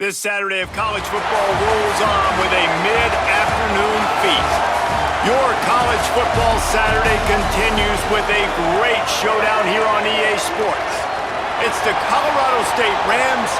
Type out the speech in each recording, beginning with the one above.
This Saturday of college football rolls on with a mid-afternoon feast. Your college football Saturday continues with a great showdown here on EA Sports. It's the Colorado State Rams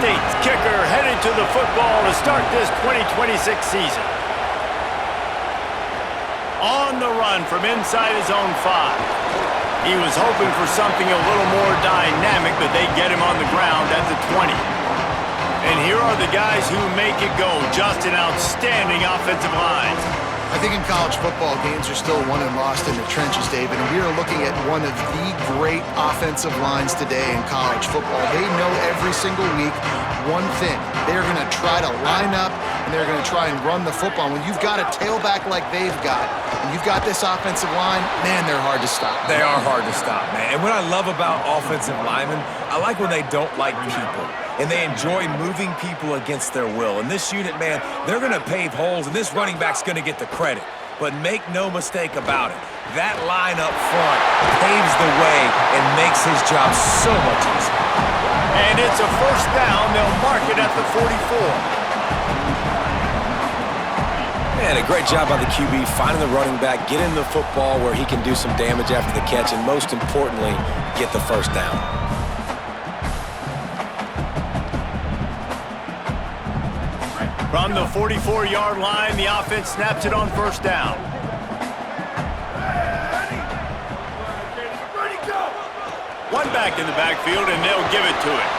State's kicker headed to the football to start this 2026 season. On the run from inside his own 5. He was hoping for something a little more dynamic, but they get him on the ground at the 20. And here are the guys who make it go. Just an outstanding offensive line. I think in college football, games are still won and lost in the trenches, David, and we are looking at one of the great offensive lines today in college football. They know every single week one thing. They're going to try to line up, and they're going to try and run the football. When you've got a tailback like they've got, and you've got this offensive line, man, they're hard to stop. They are hard to stop, man. And what I love about offensive linemen, I like when they don't like people. And they enjoy moving people against their will. And this unit, man, they're going to pave holes, and this running back's going to get the credit. But make no mistake about it, that line up front paves the way and makes his job so much easier. And it's a first down. They'll mark it at the 44. Man, a great job by the QB, finding the running back, getting the football where he can do some damage after the catch, and most importantly, get the first down. From the 44-yard line, the offense snaps it on first down. One back in the backfield, and they'll give it to him.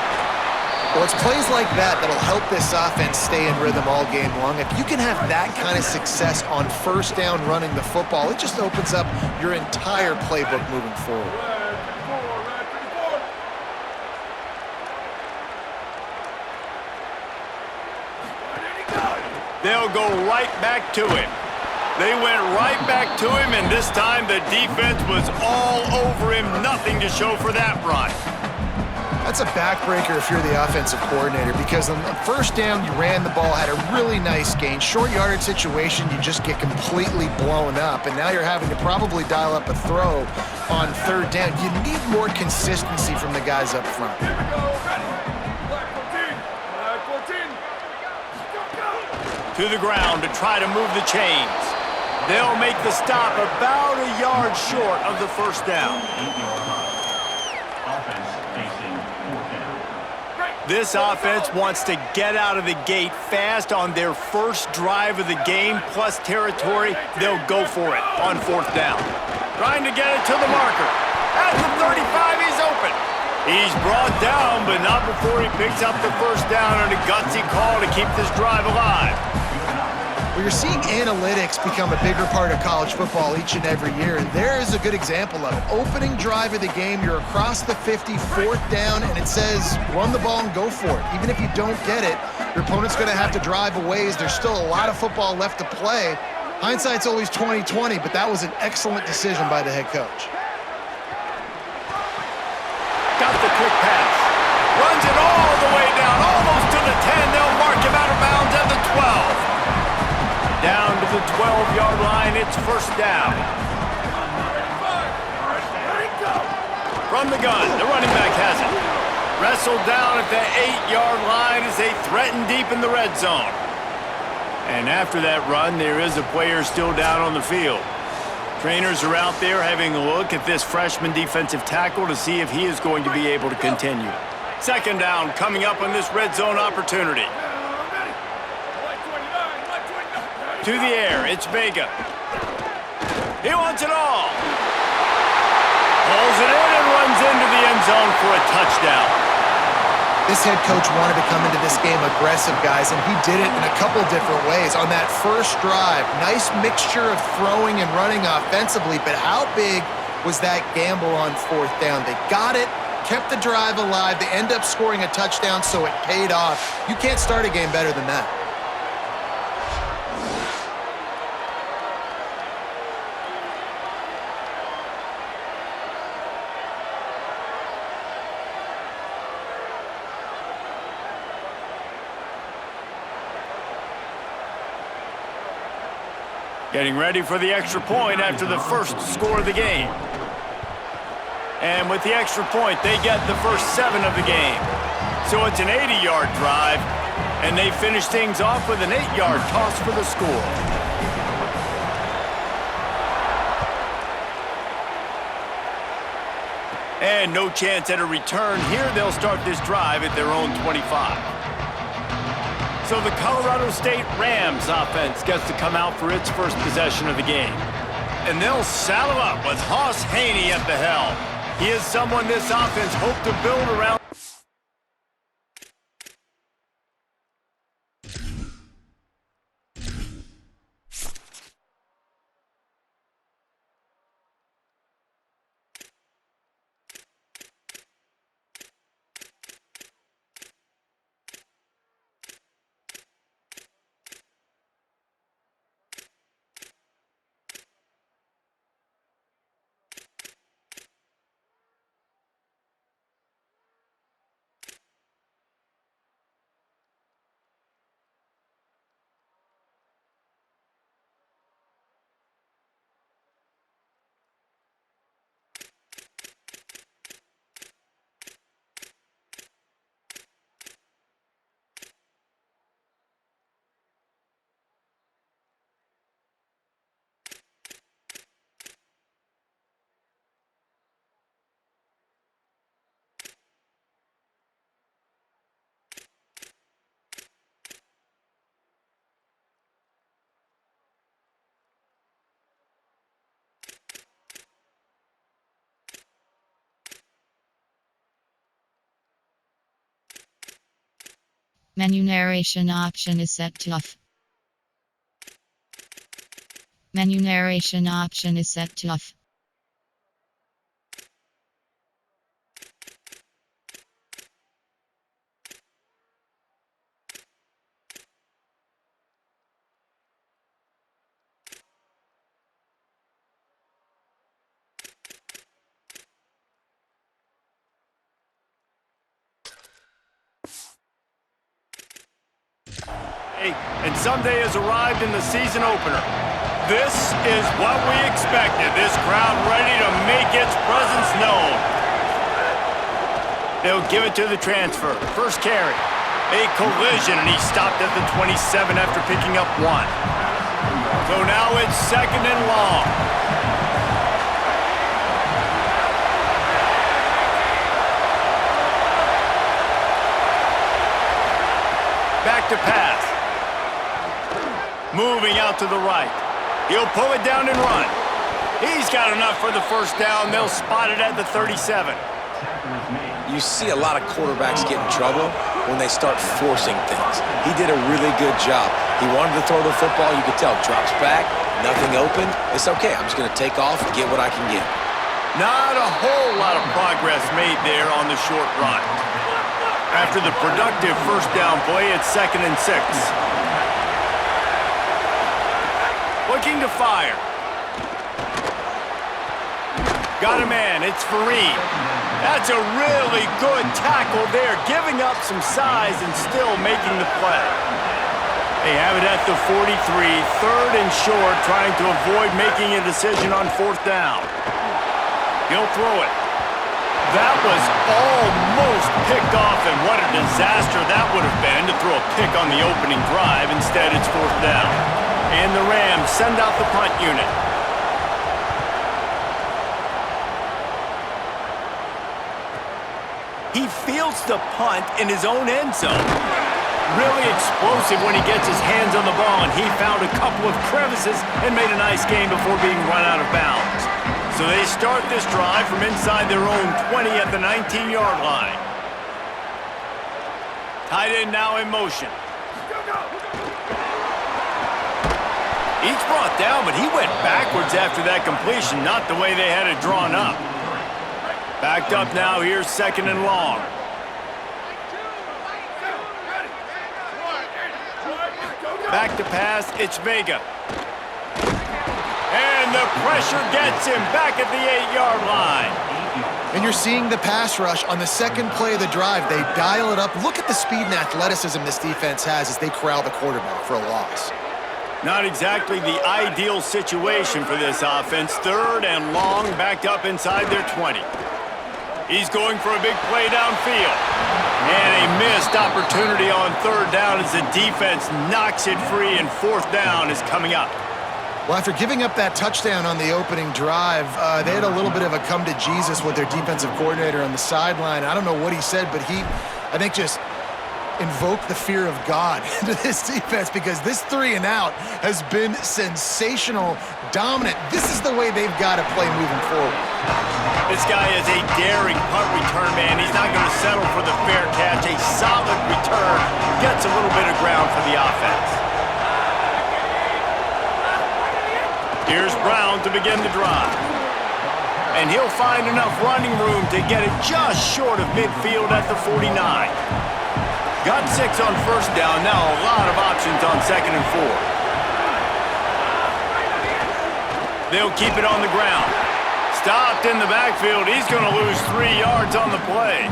Well, it's plays like that that'll help this offense stay in rhythm all game long. If you can have that kind of success on first down running the football, it just opens up your entire playbook moving forward. They'll go right back to him. They went right back to him, and this time the defense was all over him. Nothing to show for that run. That's a backbreaker if you're the offensive coordinator, because on the first down, you ran the ball, had a really nice gain. Short yardage situation, you just get completely blown up, and now you're having to probably dial up a throw on third down. You need more consistency from the guys up front. To the ground to try to move the chains. They'll make the stop about a yard short of the first down. This offense wants to get out of the gate fast on their first drive of the game, plus territory. They'll go for it on fourth down. Trying to get it to the marker. At the 35, he's open. He's brought down, but not before he picks up the first down on a gutsy call to keep this drive alive. Well, you're seeing analytics become a bigger part of college football each and every year, and there is a good example of it. Opening drive of the game, you're across the 50, fourth down, and it says run the ball and go for it. Even if you don't get it, your opponent's going to have to drive a ways. There's still a lot of football left to play. Hindsight's always 20/20, but that was an excellent decision by the head coach. Got the quick pass. Runs it all the way down, almost to the 10. They'll mark him out of bounds at the 12. Down to the 12-yard line, it's first down. From the gun, the running back has it. Wrestled down at the 8-yard line as they threaten deep in the red zone. And after that run, there is a player still down on the field. Trainers are out there having a look at this freshman defensive tackle to see if he is going to be able to continue. Second down coming up on this red zone opportunity. To the air, it's Vega. He wants it all. Pulls it in and runs into the end zone for a touchdown. This head coach wanted to come into this game aggressive, guys, and he did it in a couple different ways. On that first drive, nice mixture of throwing and running offensively, but how big was that gamble on fourth down? They got it, kept the drive alive, they end up scoring a touchdown, so it paid off. You can't start a game better than that. Getting ready for the extra point after the first score of the game. And with the extra point, they get the first 7 of the game. So it's an 80-yard drive, and they finish things off with an 8-yard toss for the score. And no chance at a return here. They'll start this drive at their own 25. So the Colorado State Rams offense gets to come out for its first possession of the game. And they'll saddle up with Hoss Haney at the helm. He is someone this offense hoped to build around. Menu narration option is set to off. Menu narration option is set to off. And Sunday has arrived in the season opener. This is what we expected. This crowd ready to make its presence known. They'll give it to the transfer. First carry. A collision, and he stopped at the 27 after picking up 1. So now it's 2nd and long. Back to pass. Moving out to the right. He'll pull it down and run. He's got enough for the first down. They'll spot it at the 37. You see a lot of quarterbacks get in trouble when they start forcing things. He did a really good job. He wanted to throw the football. You could tell. Drops back, nothing open. It's okay. I'm just going to take off and get what I can get. Not a whole lot of progress made there on the short run. After the productive first down play, it's 2nd and 6. Looking to fire. Got a man. It's Fareed. That's a really good tackle there, giving up some size and still making the play. They have it at the 43, 3rd and short, trying to avoid making a decision on 4th down. He'll throw it. That was almost picked off, and what a disaster that would have been to throw a pick on the opening drive. Instead, it's 4th down. And the Rams send out the punt unit. He fields the punt in his own end zone. Really explosive when he gets his hands on the ball, and he found a couple of crevices and made a nice game before being run out of bounds. So they start this drive from inside their own 20 at the 19-yard line. Tight end now in motion. He's brought down, but he went backwards after that completion, not the way they had it drawn up. Backed up now, here's 2nd and long. Back to pass, it's Vega. And the pressure gets him back at the 8-yard line. And you're seeing the pass rush on the second play of the drive. They dial it up. Look at the speed and athleticism this defense has as they corral the quarterback for a loss. Not exactly the ideal situation for this offense. 3rd and long, backed up inside their 20. He's going for a big play downfield. And a missed opportunity on 3rd down as the defense knocks it free, and 4th down is coming up. Well, after giving up that touchdown on the opening drive, they had a little bit of a come to Jesus with their defensive coordinator on the sideline. I don't know what he said, but he, I think, just invoked the fear of God into this defense, because this 3 and out has been sensational, dominant. This is the way they've got to play moving forward. This guy is a daring punt return man. He's not going to settle for the fair catch. A solid return gets a little bit of ground for the offense. Here's Brown to begin the drive. And he'll find enough running room to get it just short of midfield at the 49. Got 6 on 1st down. Now a lot of options on 2nd and 4. They'll keep it on the ground. Stopped in the backfield. He's going to lose 3 yards on the play.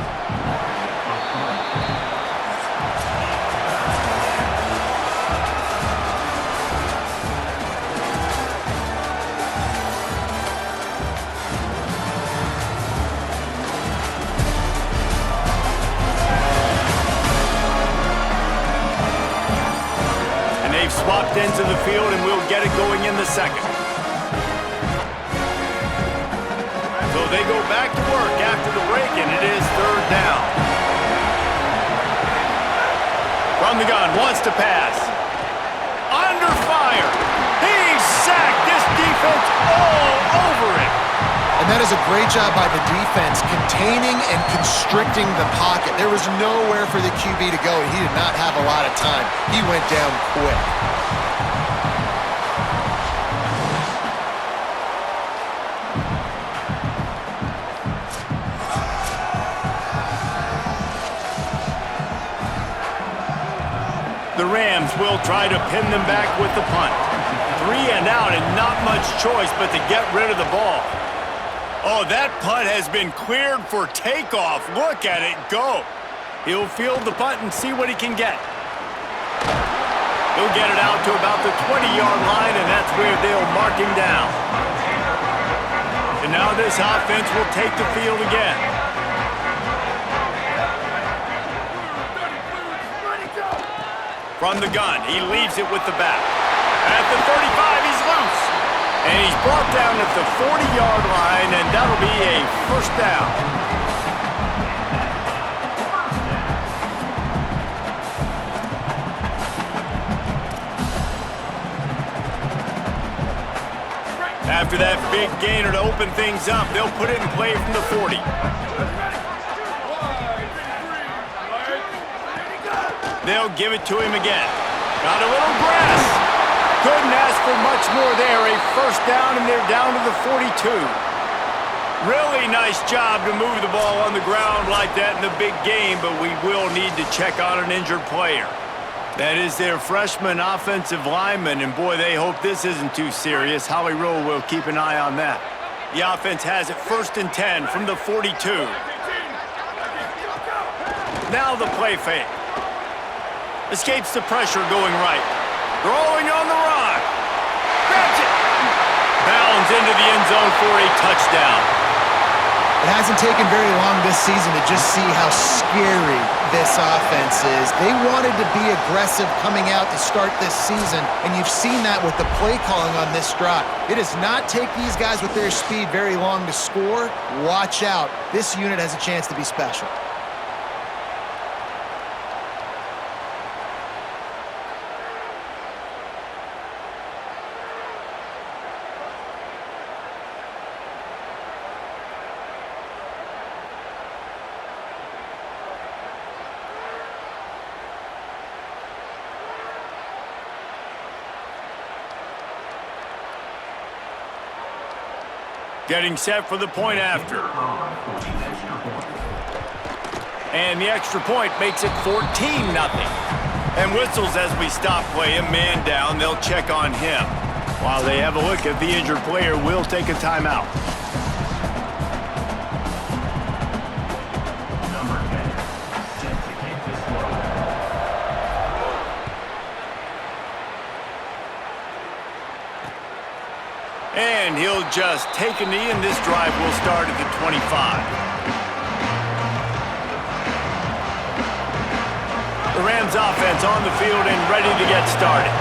Swapped into the field, and we'll get it going in the 2nd. So they go back to work after the break, and it is 3rd down. From the gun, wants to pass. Under fire. He's sacked. This defense all over it. And that is a great job by the defense, containing and constricting the pocket. There was nowhere for the QB to go, and he did not have a lot of time. He went down quick. The Rams will try to pin them back with the punt. 3 and out, and not much choice but to get rid of the ball. Oh, that punt has been cleared for takeoff. Look at it go. He'll field the punt and see what he can get. He'll get it out to about the 20-yard line, and that's where they'll mark him down. And now this offense will take the field again. From the gun, he leaves it with the back. At the 35, he's loose. And he's brought down at the 40-yard line, and that'll be a 1st down. After that big gainer to open things up, they'll put it in play from the 40. They'll give it to him again. Got a little grass. Couldn't ask for much more there. A 1st down, and they're down to the 42. Really nice job to move the ball on the ground like that in the big game, but we will need to check on an injured player. That is their freshman offensive lineman, and boy, they hope this isn't too serious. Holly Rowe will keep an eye on that. The offense has it 1st and 10 from the 42. Now the play fake. Escapes the pressure going right. Throwing on the run. Grabs it. Bounds into the end zone for a touchdown. It hasn't taken very long this season to just see how scary this offense is. They wanted to be aggressive coming out to start this season, and you've seen that with the play calling on this drive. It does not take these guys with their speed very long to score. Watch out. This unit has a chance to be special. Getting set for the point after. And the extra point makes it 14-0. And whistles as we stop play. A man down, they'll check on him. While they have a look at the injured player, we'll take a timeout. And he'll just take a knee, and this drive will start at the 25. The Rams offense on the field and ready to get started.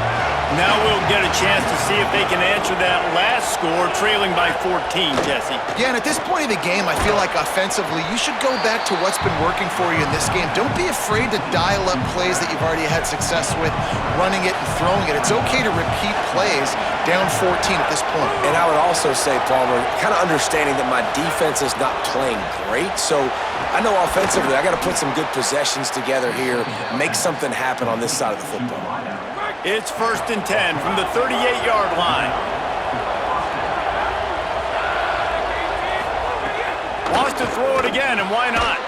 Now we'll get a chance to see if they can answer that last score, trailing by 14, Jesse. Yeah, and at this point of the game, I feel like offensively, you should go back to what's been working for you in this game. Don't be afraid to dial up plays that you've already had success with, running it and throwing it. It's okay to repeat plays down 14 at this point. And I would also say, Palmer, kind of understanding that my defense is not playing great, so I know offensively I got to put some good possessions together here, make something happen on this side of the football. It's 1st and 10 from the 38-yard line. Wants to throw it again, and why not?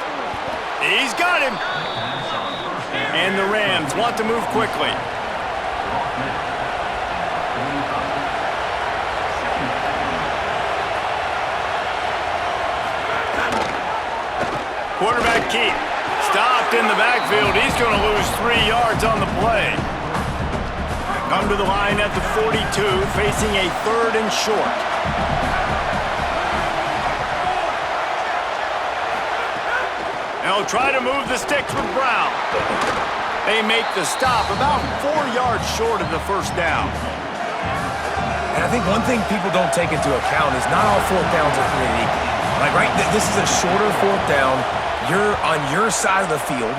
He's got him. And the Rams want to move quickly. Quarterback keep. Stopped in the backfield. He's going to lose 3 yards on the play. Come to the line at the 42, facing a 3rd and short. They'll try to move the sticks with Brown. They make the stop about 4 yards short of the 1st down. And I think one thing people don't take into account is not all 4th downs are created equal. Like, right, this is a shorter 4th down. You're on your side of the field.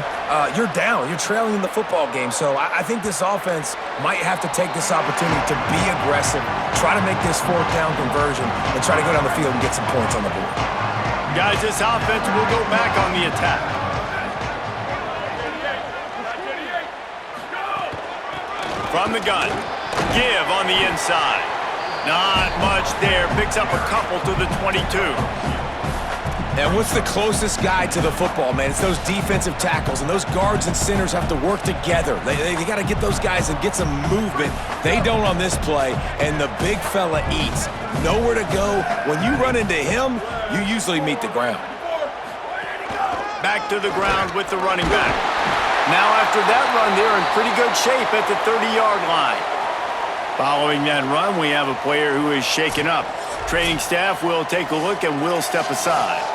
You're down. You're trailing in the football game. So I think this offense might have to take this opportunity to be aggressive, try to make this 4th down conversion, and try to go down the field and get some points on the board. Guys, this offense will go back on the attack. From the gun. Give on the inside. Not much there. Picks up a couple to the 22. And what's the closest guy to the football, man? It's those defensive tackles, and those guards and centers have to work together. They got to get those guys and get some movement. They don't on this play, and the big fella eats. Nowhere to go. When you run into him, you usually meet the ground. Back to the ground with the running back. Now after that run, they're in pretty good shape at the 30-yard line. Following that run, we have a player who is shaken up. Training staff will take a look and will step aside.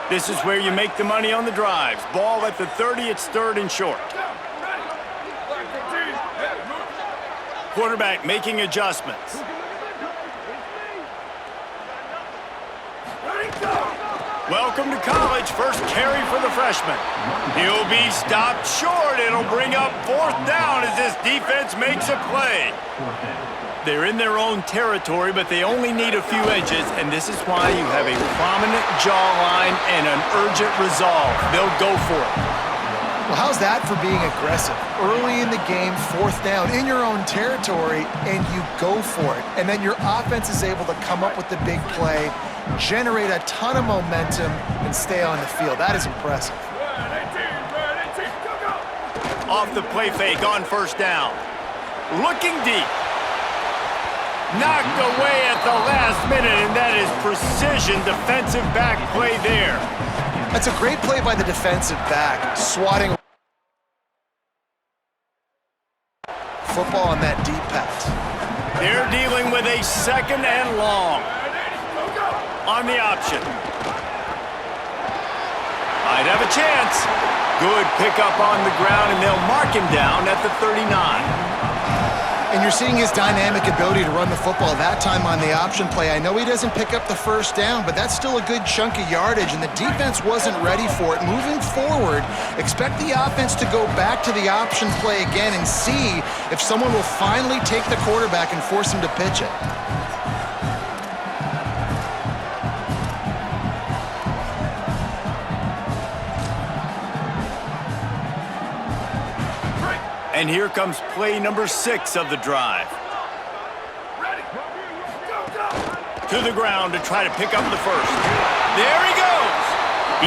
This is where you make the money on the drives. Ball at the 30, it's 3rd and short. Quarterback making adjustments. Welcome to college. First carry for the freshman. He'll be stopped short. It'll bring up 4th down as this defense makes a play. They're in their own territory, but they only need a few inches, and this is why you have a prominent jawline and an urgent resolve. They'll go for it. Well, how's that for being aggressive? Early in the game, 4th down, in your own territory, and you go for it. And then your offense is able to come up with the big play, generate a ton of momentum, and stay on the field. That is impressive. Off the play fake on 1st down. Looking deep. Knocked away at the last minute, and that is precision defensive back play there. That's a great play by the defensive back, swatting football on that deep pass. They're dealing with a 2nd and long. On the option. Might have a chance. Good pickup on the ground, and they'll mark him down at the 39. And you're seeing his dynamic ability to run the football that time on the option play. I know he doesn't pick up the 1st down, but that's still a good chunk of yardage, and the defense wasn't ready for it. Moving forward, expect the offense to go back to the option play again and see if someone will finally take the quarterback and force him to pitch it. And here comes play number 6 of the drive. To the ground to try to pick up the 1st. There he goes.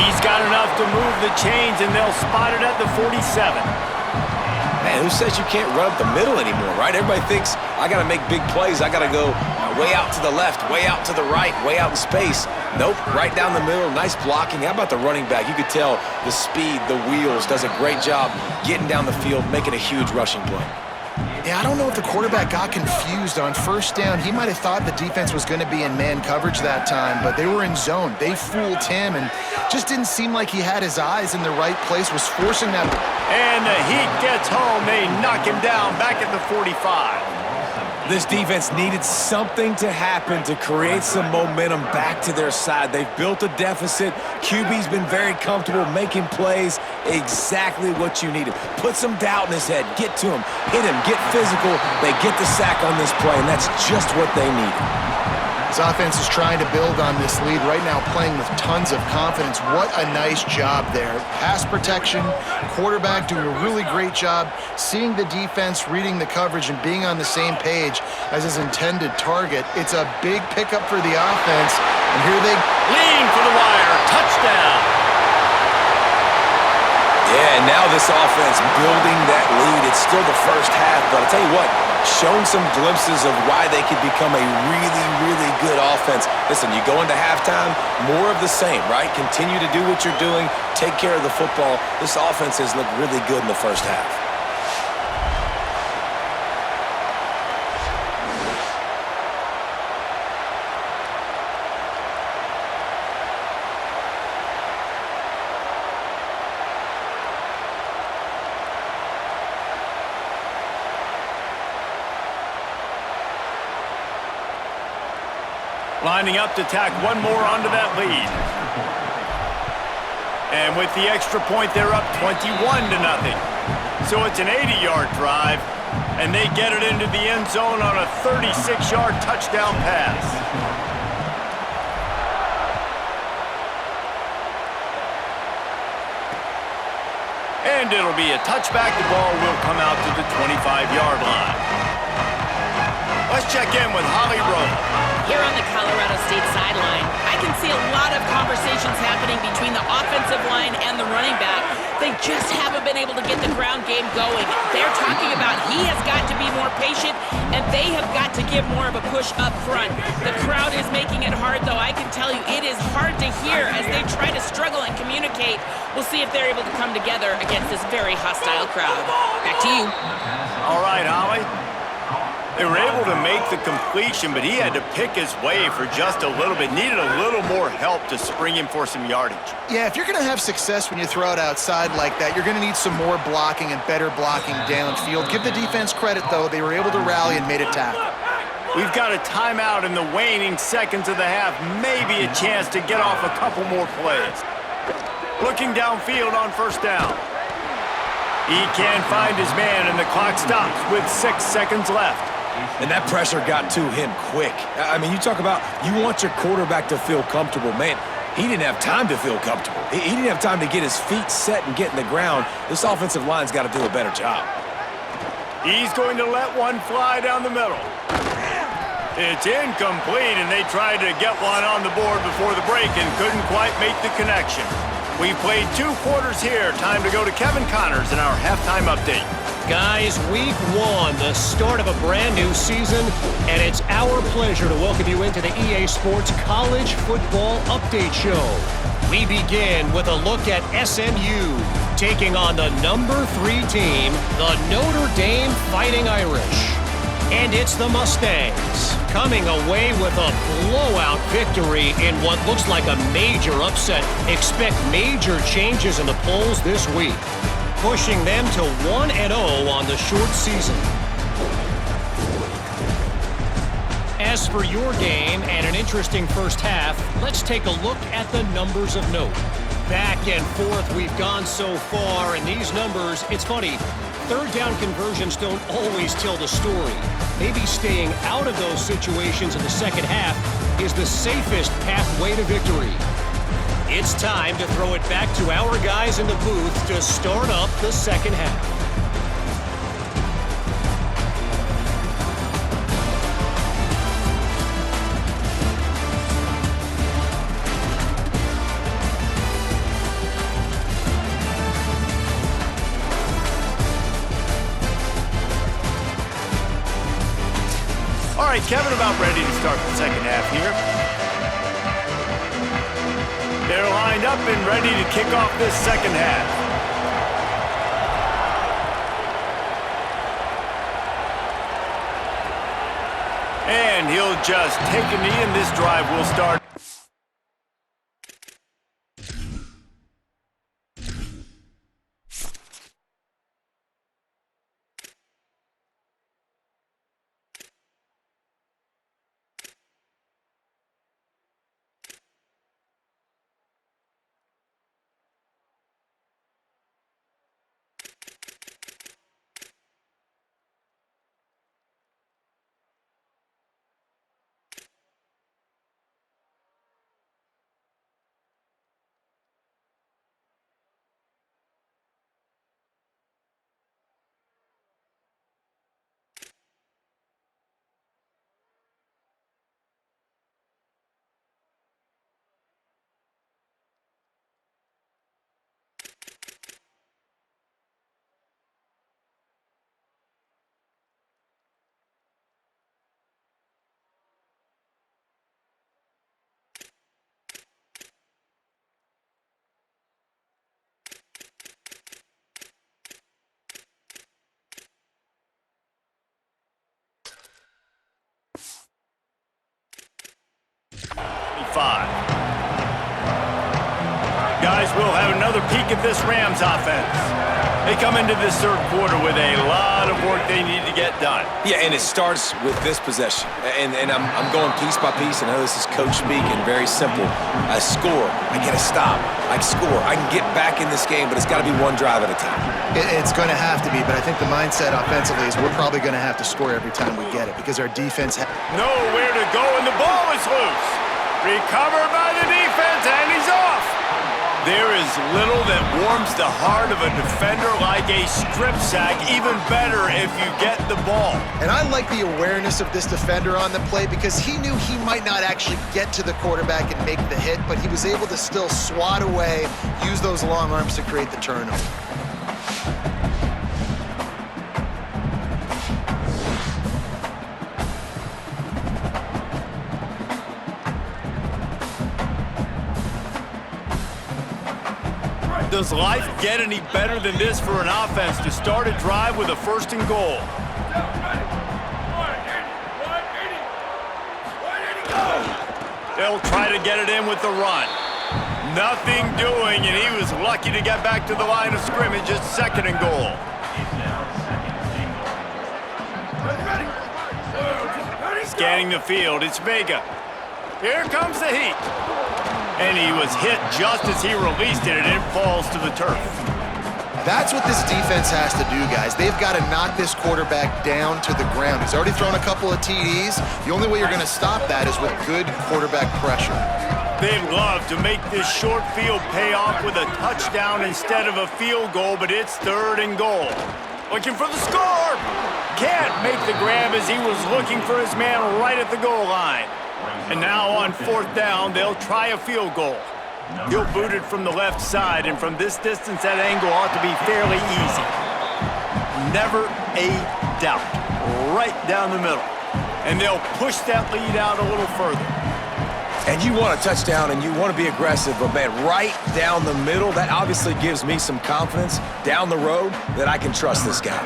He's got enough to move the chains, and they'll spot it at the 47. Man, who says you can't run up the middle anymore, right? Everybody thinks, I got to make big plays. I got to go way out to the left, way out to the right, way out in space. Nope, right down the middle, nice blocking. How about the running back? You could tell the speed, the wheels, does a great job getting down the field, making a huge rushing play. Yeah, I don't know if the quarterback got confused on first down. He might have thought the defense was going to be in man coverage that time, but they were in zone. They fooled him and just didn't seem like he had his eyes in the right place, was forcing that. And the heat gets home. They knock him down back at the 45. This defense needed something to happen to create some momentum back to their side. They've built a deficit. QB's been very comfortable making plays. Exactly what you needed. Put some doubt in his head. Get to him. Hit him. Get physical. They get the sack on this play, and that's just what they needed. His offense is trying to build on this lead right now, playing with tons of confidence. What a nice job there. Pass protection, quarterback doing a really great job, seeing the defense, reading the coverage, and being on the same page as his intended target. It's a big pickup for the offense, and here they lean for the wire. Touchdown. Yeah, and now this offense building that lead. It's still the first half, but I'll tell you what, shown some glimpses of why they could become a really, really good offense. Listen, you go into halftime, more of the same, right? Continue to do what you're doing, take care of the football. This offense has looked really good in the first half. Lining up to tack one more onto that lead. And with the extra point, they're up 21-0. So it's an 80-yard drive, and they get it into the end zone on a 36-yard touchdown pass. And it'll be a touchback. The ball will come out to the 25-yard line. Let's check in with Holly Rowe. Here on the Colorado State sideline, I can see a lot of conversations happening between the offensive line and the running back. They just haven't been able to get the ground game going. They're talking about he has got to be more patient, and they have got to give more of a push up front. The crowd is making it hard, though. I can tell you it is hard to hear as they try to struggle and communicate. We'll see if they're able to come together against this very hostile crowd. Back to you. All right, Holly. They were able to make the completion, but he had to pick his way for just a little bit. Needed a little more help to spring him for some yardage. Yeah, if you're going to have success when you throw it outside like that, you're going to need some more blocking and better blocking downfield. Give the defense credit, though. They were able to rally and made a tackle. We've got a timeout in the waning seconds of the half. Maybe a chance to get off a couple more plays. Looking downfield on first down. He can't find his man, and the clock stops with 6 seconds left. And that pressure got to him quick. I mean, you talk about you want your quarterback to feel comfortable. Man, he didn't have time to feel comfortable. He didn't have time to get his feet set and get in the ground. This offensive line's got to do a better job. He's going to let one fly down the middle. It's incomplete, and they tried to get one on the board before the break and couldn't quite make the connection. We've played 2 quarters here. Time to go to Kevin Connors in our halftime update. Guys, week 1, the start of a brand new season, and it's our pleasure to welcome you into the EA Sports College Football Update Show. We begin with a look at SMU taking on the number 3 team, the Notre Dame Fighting Irish. And it's the Mustangs coming away with a blowout victory in what looks like a major upset. Expect major changes in the polls this week, pushing them to 1-0 on the short season. As for your game and an interesting first half, let's take a look at the numbers of note. Back and forth we've gone so far, and these numbers, it's funny, third down conversions don't always tell the story. Maybe staying out of those situations in the second half is the safest pathway to victory. It's time to throw it back to our guys in the booth to start up the second half. All right, Kevin, about ready to start the second half here. They're lined up and ready to kick off this second half. And he'll just take a knee, and this drive will start. Guys, we'll have another peek at this Rams offense. They come into this third quarter with a lot of work they need to get done. Yeah, and it starts with this possession. And I'm going piece by piece. I know this is coach speak and very simple. I score. I get a stop. I score. I can get back in this game, but it's got to be one drive at a time. It's going to have to be, but I think the mindset offensively is we're probably going to have to score every time we get it because our defense nowhere to go, and the ball is loose. Recovered by the defense, and he's off. There is little that warms the heart of a defender like a strip sack, even better if you get the ball. And I like the awareness of this defender on the play because he knew he might not actually get to the quarterback and make the hit, but he was able to still swat away, use those long arms to create the turnover. Does life get any better than this for an offense to start a drive with a 1st and goal? They'll try to get it in with the run. Nothing doing, and he was lucky to get back to the line of scrimmage at 2nd and goal. Scanning the field, it's Vega. Here comes the heat. And he was hit just as he released it, and it falls to the turf. That's what this defense has to do, guys. They've got to knock this quarterback down to the ground. He's already thrown a couple of TDs. The only way you're going to stop that is with good quarterback pressure. They'd love to make this short field pay off with a touchdown instead of a field goal, but it's 3rd and goal. Looking for the score. Can't make the grab as he was looking for his man right at the goal line. And now on 4th down, they'll try a field goal. He'll boot it from the left side, and from this distance, that angle ought to be fairly easy. Never a doubt. Right down the middle. And they'll push that lead out a little further. And you want a touchdown, and you want to be aggressive, but, man, right down the middle, that obviously gives me some confidence down the road that I can trust this guy.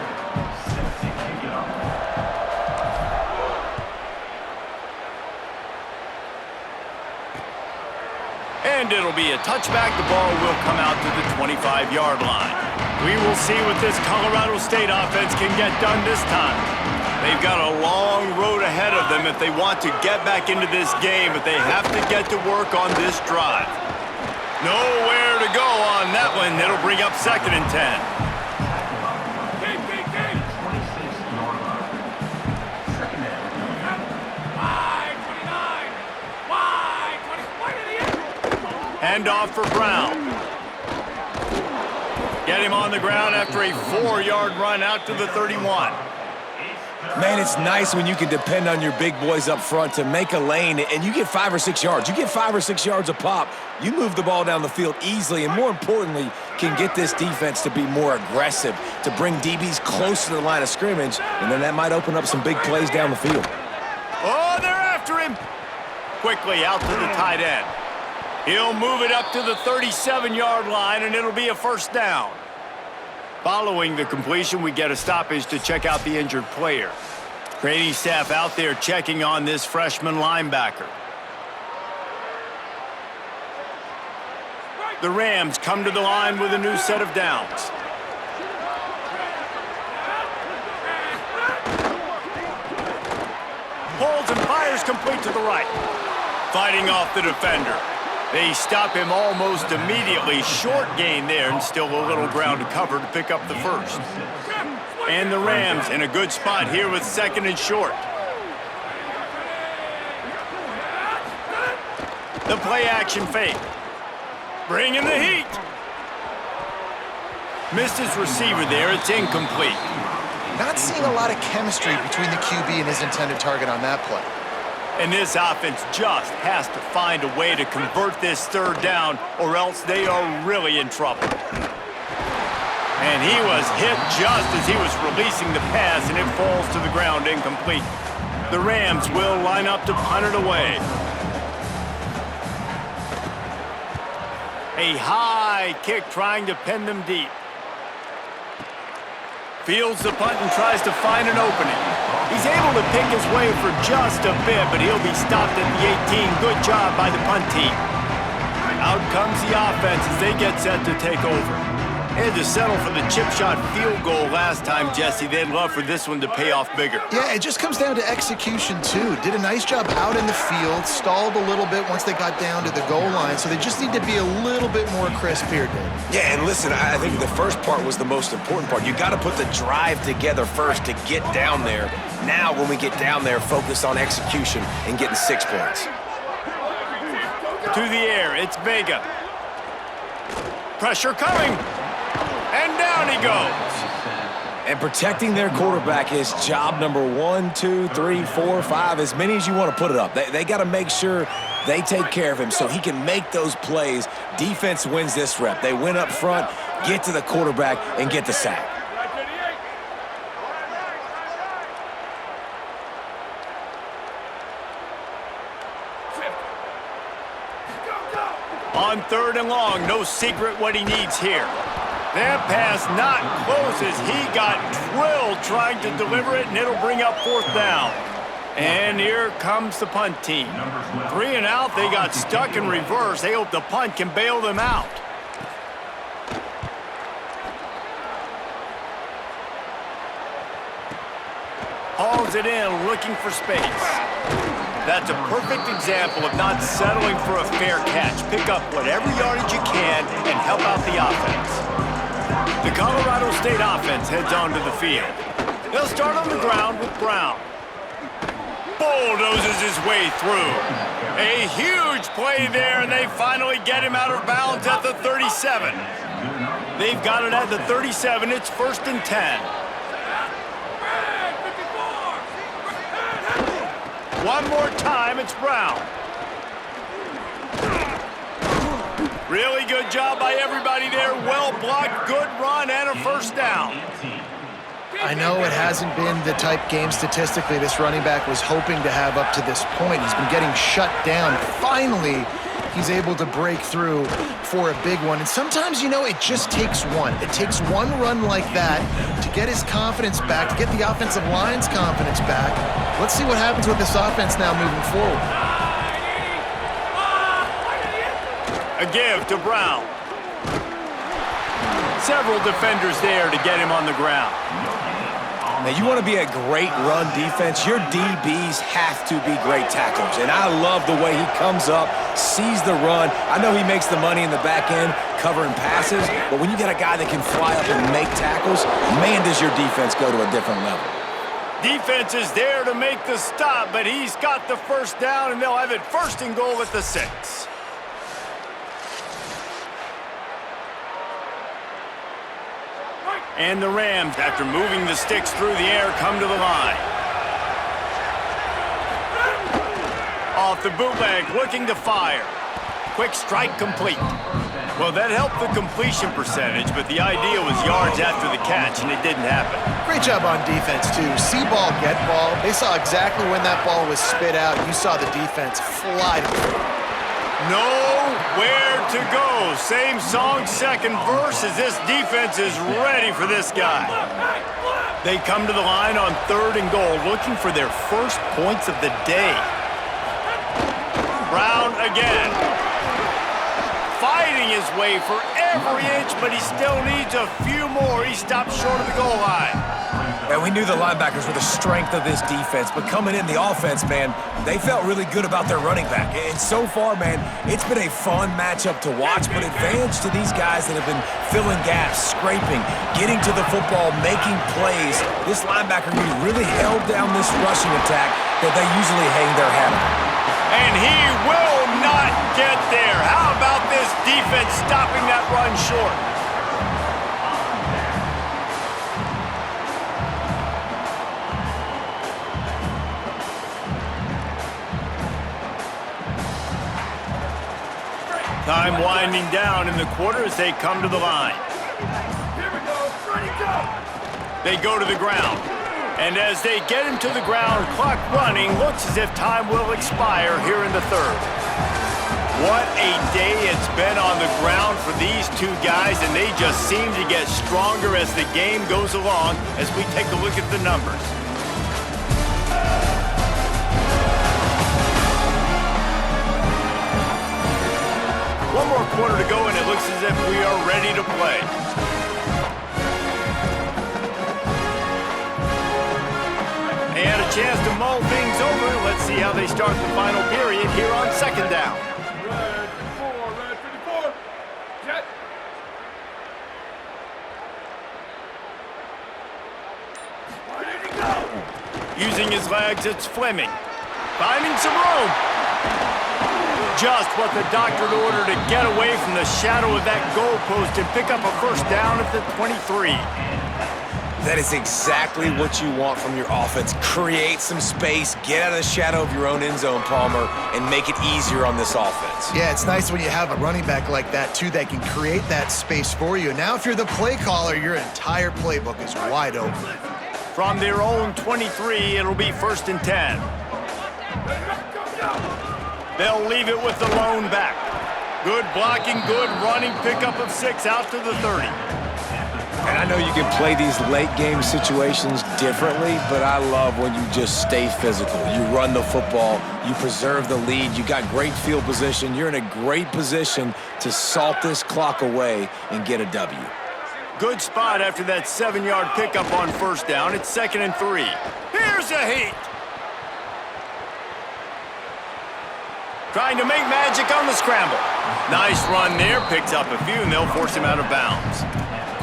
And it'll be a touchback. The ball will come out to the 25-yard line. We will see what this Colorado State offense can get done this time. They've got a long road ahead of them if they want to get back into this game, but they have to get to work on this drive. Nowhere to go on that one. It'll bring up 2nd and 10. Handoff for Brown. Get him on the ground after a 4-yard run out to the 31. Man, it's nice when you can depend on your big boys up front to make a lane, and you get 5 or 6 yards. You get 5 or 6 yards a pop. You move the ball down the field easily, and more importantly, can get this defense to be more aggressive, to bring DBs close to the line of scrimmage, and then that might open up some big plays down the field. Oh, they're after him. Quickly out to the tight end. He'll move it up to the 37-yard line, and it'll be a first down. Following the completion, we get a stoppage to check out the injured player. Training staff out there checking on this freshman linebacker. The Rams come to the line with a new set of downs. Holds and fires complete to the right. Fighting off the defender. They stop him almost immediately. Short gain there, and still a little ground to cover to pick up the first. And the Rams in a good spot here with second and short. The play action fake. Bringing the heat. Missed his receiver there. It's incomplete. Not seeing a lot of chemistry between the QB and his intended target on that play. And this offense just has to find a way to convert this third down, or else they are really in trouble. And he was hit just as he was releasing the pass, and it falls to the ground incomplete. The Rams will line up to punt it away. A high kick trying to pin them deep. Fields the punt and tries to find an opening. He's able to pick his way for just a bit, but he'll be stopped at the 18. Good job by the punt team. Out comes the offense as they get set to take over. They had to settle for the chip shot field goal last time, Jesse. They'd love for this one to pay off bigger. Yeah, it just comes down to execution, too. Did a nice job out in the field, stalled a little bit once they got down to the goal line, so they just need to be a little bit more crisp here, Dave. Yeah, and listen, I think the first part was the most important part. You got to put the drive together first to get down there. Now, when we get down there, focus on execution and getting 6 points. To the air, it's Vega. Pressure coming. And down he goes. And protecting their quarterback is job number 1, 2, 3, 4, 5, as many as you want to put it up. They got to make sure they take care of him so he can make those plays. Defense wins this rep. They win up front, get to the quarterback, and get the sack. On third and long, no secret what he needs here. That pass not close as he got drilled trying to deliver it, and it'll bring up fourth down. And here comes the punt team. 3 and out, they got stuck in reverse. They hope the punt can bail them out. Hauls it in, looking for space. That's a perfect example of not settling for a fair catch. Pick up whatever yardage you can and help out the offense. The Colorado State offense heads onto the field. They'll start on the ground with Brown. Bulldozes his way through. A huge play there, and they finally get him out of bounds at the 37. They've got it at the 37. It's 1st and 10. One more time, it's Brown. Really good job by everybody there. Well blocked, good run, and a first down. I know it hasn't been the type game statistically this running back was hoping to have up to this point. He's been getting shut down. Finally, he's able to break through for a big one. And sometimes, you know, it just takes one. It takes one run like that to get his confidence back, to get the offensive line's confidence back. Let's see what happens with this offense now moving forward. A give to Brown. Several defenders there to get him on the ground. Now, you want to be a great run defense, your DBs have to be great tacklers. And I love the way he comes up, sees the run. I know he makes the money in the back end covering passes, but when you got a guy that can fly up and make tackles, man, does your defense go to a different level. Defense is there to make the stop, but he's got the first down, and they'll have it 1st and goal at the 6. And the Rams, after moving the sticks through the air, come to the line. Off the bootleg, looking to fire. Quick strike complete. Well, that helped the completion percentage, but the idea was yards after the catch, and it didn't happen. Great job on defense, too. See ball, get ball. They saw exactly when that ball was spit out. You saw the defense fly to the field. Nowhere to go. Same song, second verse, as this defense is ready for this guy. They come to the line on 3rd and goal, looking for their first points of the day. Brown again. Fighting his way for every inch, but he still needs a few more. He stops short of the goal line. And we knew the linebackers were the strength of this defense, but coming in the offense, man, they felt really good about their running back. And so far, man, it's been a fun matchup to watch, but advantage to these guys that have been filling gaps, scraping, getting to the football, making plays. This linebacker group really held down this rushing attack that they usually hang their hat on. And he will not get there. How about this defense stopping that run short? Time winding down in the quarter as they come to the line. Here we go. Ready, go. They go to the ground. And as they get him to the ground, clock running, looks as if time will expire here in the 3rd. What a day it's been on the ground for these two guys, and they just seem to get stronger as the game goes along as we take a look at the numbers. One more quarter to go, and it looks as if we are ready to play. They had a chance to mull things over. Let's see how they start the final period here on 2nd down. Red 54, jet. Ready to go. Using his legs, it's Fleming. Finding some room. Just what the doctor ordered to get away from the shadow of that goalpost and pick up a first down at the 23. That is exactly what you want from your offense. Create some space, get out of the shadow of your own end zone, Palmer, and make it easier on this offense. Yeah, it's nice when you have a running back like that, too, that can create that space for you. Now, if you're the play caller, your entire playbook is wide open. From their own 23, it'll be 1st and 10. They'll leave it with the lone back. Good blocking, good running, pickup of 6 out to the 30. And I know you can play these late game situations differently, but I love when you just stay physical. You run the football, you preserve the lead, you got great field position. You're in a great position to salt this clock away and get a W. Good spot after that 7-yard pickup on 1st down. It's 2nd and 3. Here's a heat. Trying to make magic on the scramble. Nice run there, picks up a few, and they'll force him out of bounds.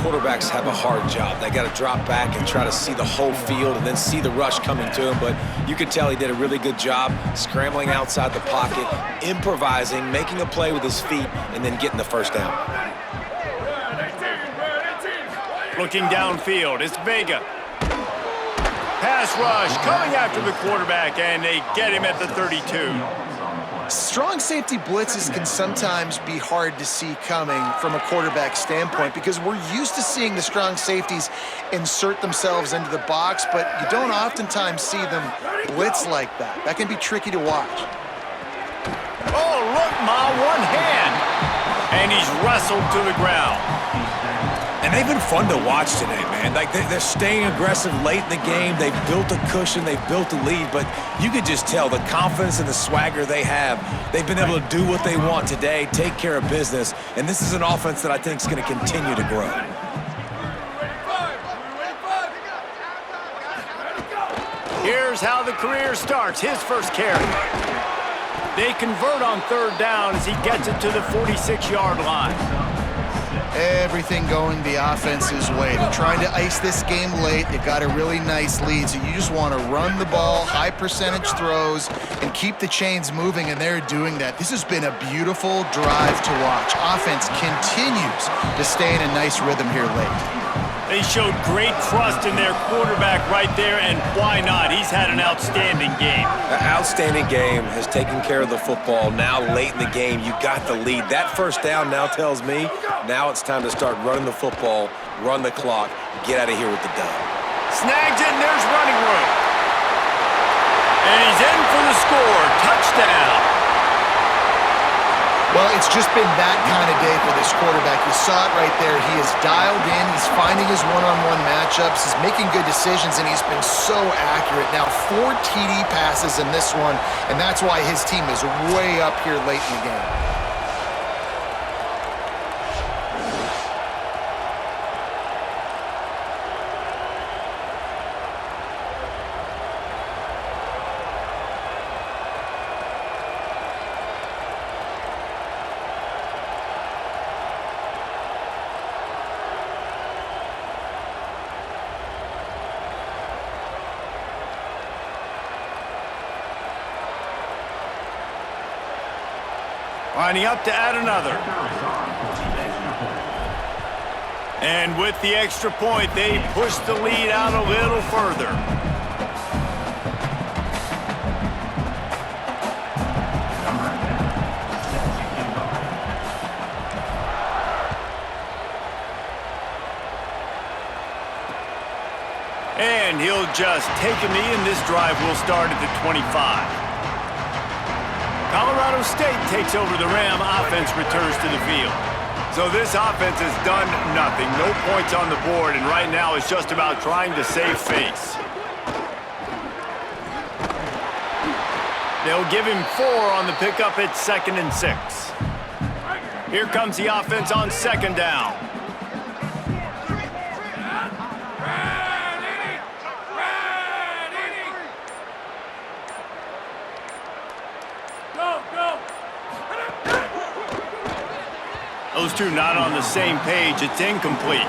Quarterbacks have a hard job. They got to drop back and try to see the whole field and then see the rush coming to him. But you could tell he did a really good job scrambling outside the pocket, improvising, making a play with his feet, and then getting the first down. Looking downfield, it's Vega. Pass rush coming after the quarterback, and they get him at the 32. Strong safety blitzes can sometimes be hard to see coming from a quarterback standpoint because we're used to seeing the strong safeties insert themselves into the box, but you don't oftentimes see them blitz like that. That can be tricky to watch. Oh, look, Ma, one hand. And he's wrestled to the ground. And they've been fun to watch today, man. Like, they're staying aggressive late in the game. They've built a cushion. They've built a lead. But you can just tell the confidence and the swagger they have. They've been able to do what they want today, take care of business. And this is an offense that I think is going to continue to grow. Here's how the career starts. His first carry. They convert on 3rd down as he gets it to the 46-yard line. Everything going the offense's way. They're trying to ice this game late. They've got a really nice lead, so you just want to run the ball, high percentage throws, and keep the chains moving, and they're doing that. This has been a beautiful drive to watch. Offense continues to stay in a nice rhythm here late. They showed great trust in their quarterback right there, and why not? He's had an outstanding game. An outstanding game, has taken care of the football. Now late in the game, you got the lead. That first down now tells me now it's time to start running the football, run the clock, get out of here with the dub. Snags it, and there's running room. And he's in for the score. Touchdown. Well, it's just been that kind of day for this quarterback. You saw it right there. He is dialed in. He's finding his one-on-one matchups. He's making good decisions, and he's been so accurate. Now, 4 TD passes in this one, and that's why his team is way up here late in the game. Lining up to add another. And with the extra point, they push the lead out a little further. And he'll just take a knee, and this drive will start at the 25. Colorado State takes over the Ram. Offense returns to the field. So this offense has done nothing. No points on the board, and right now it's just about trying to save face. They'll give him 4 on the pickup at 2nd and 6. Here comes the offense on 2nd down. Those two not on the same page. It's incomplete.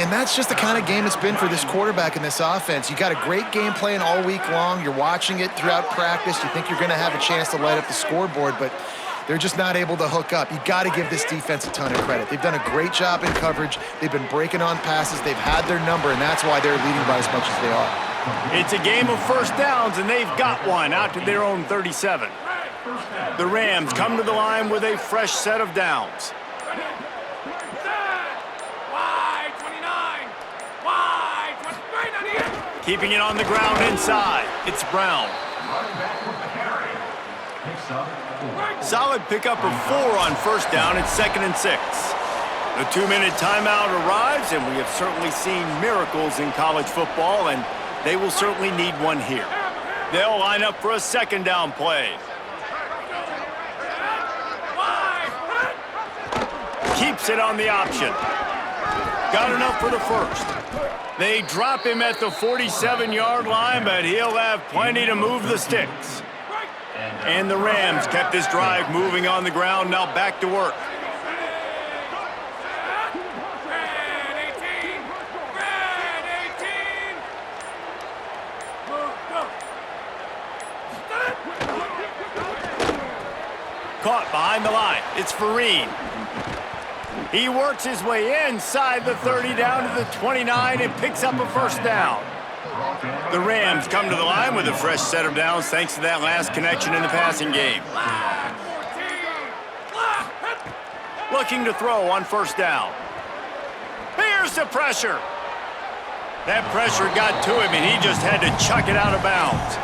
And that's just the kind of game it's been for this quarterback in this offense. You got a great game plan all week long. You're watching it throughout practice. You think you're going to have a chance to light up the scoreboard, but they're just not able to hook up. You got to give this defense a ton of credit. They've done a great job in coverage. They've been breaking on passes. They've had their number, and that's why they're leading by as much as they are. It's a game of first downs, and they've got one out to their own 37. The Rams come to the line with a fresh set of downs. Keeping it on the ground inside. It's Brown. Solid pickup of 4 on first down at 2nd and 6. The 2-minute timeout arrives, and we have certainly seen miracles in college football, and they will certainly need one here. They'll line up for a 2nd down play. Keeps it on the option. Got enough for the first. They drop him at the 47-yard line, but he'll have plenty to move the sticks. And the Rams kept this drive moving on the ground, now back to work. Caught behind the line. It's Farine. He works his way inside the 30 down to the 29 and picks up a first down. The Rams come to the line with a fresh set of downs thanks to that last connection in the passing game. Looking to throw on first down. Here's the pressure. That pressure got to him, and he just had to chuck it out of bounds.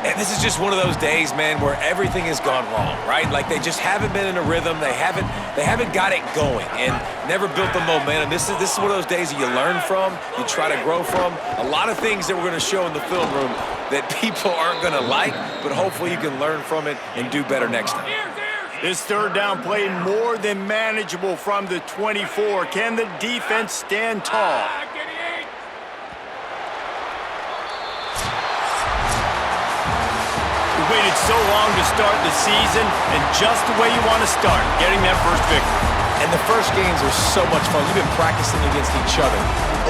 And this is just one of those days, man, where everything has gone wrong, right? Like they just haven't been in a rhythm. They haven't got it going and never built the momentum. This is one of those days that you learn from, you try to grow from. A lot of things that we're going to show in the film room that people aren't going to like, but hopefully you can learn from it and do better next time. This 3rd down play more than manageable from the 24. Can the defense stand tall? Waited so long to start the season, and just the way you want to start, getting that first victory. And the first games are so much fun. You've been practicing against each other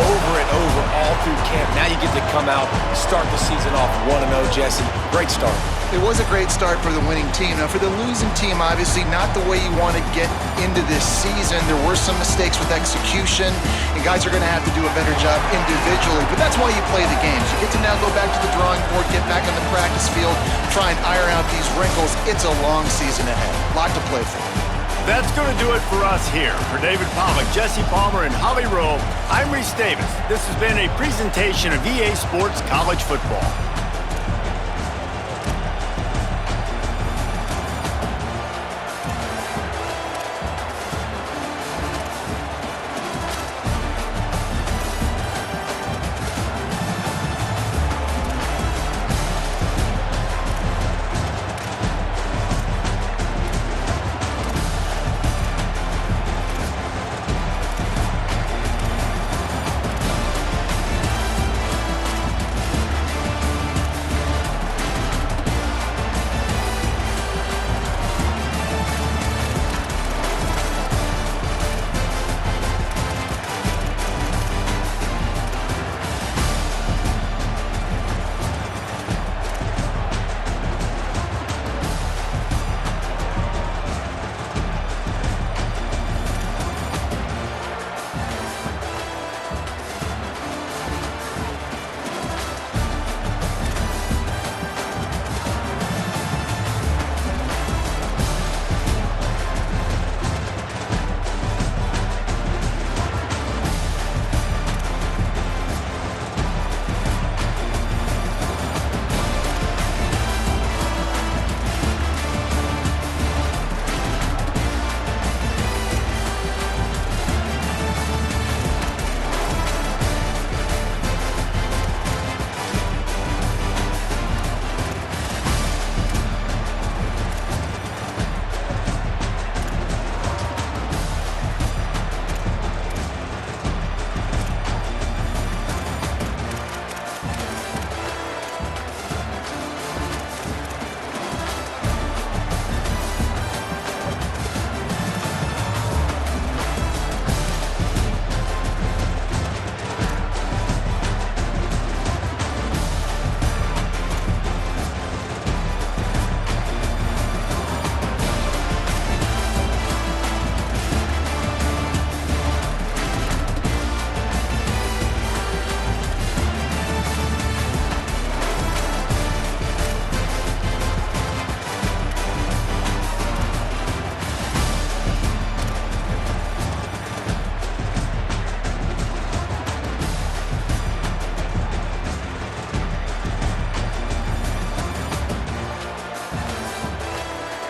over and over all through camp. Now you get to come out, start the season off 1-0, Jesse. Great start. It was a great start for the winning team. Now, for the losing team, obviously not the way you want to get into this season. There were some mistakes with execution, and guys are going to have to do a better job individually. But that's why you play the games. You get to now go back to the drawing board, get back on the practice field, try and iron out these wrinkles. It's a long season ahead. A lot to play for. That's going to do it for us here. For David Pollack, Jesse Palmer, and Holly Rowe, I'm Reese Davis. This has been a presentation of EA Sports College Football.